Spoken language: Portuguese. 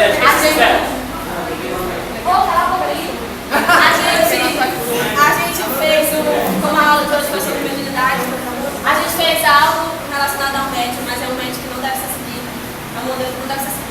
A gente fez como a aula de hoje foi sobre mediunidade, a gente fez algo relacionado ao médium, mas é um médium que não deve ser seguido, é um modelo que não deve ser seguido.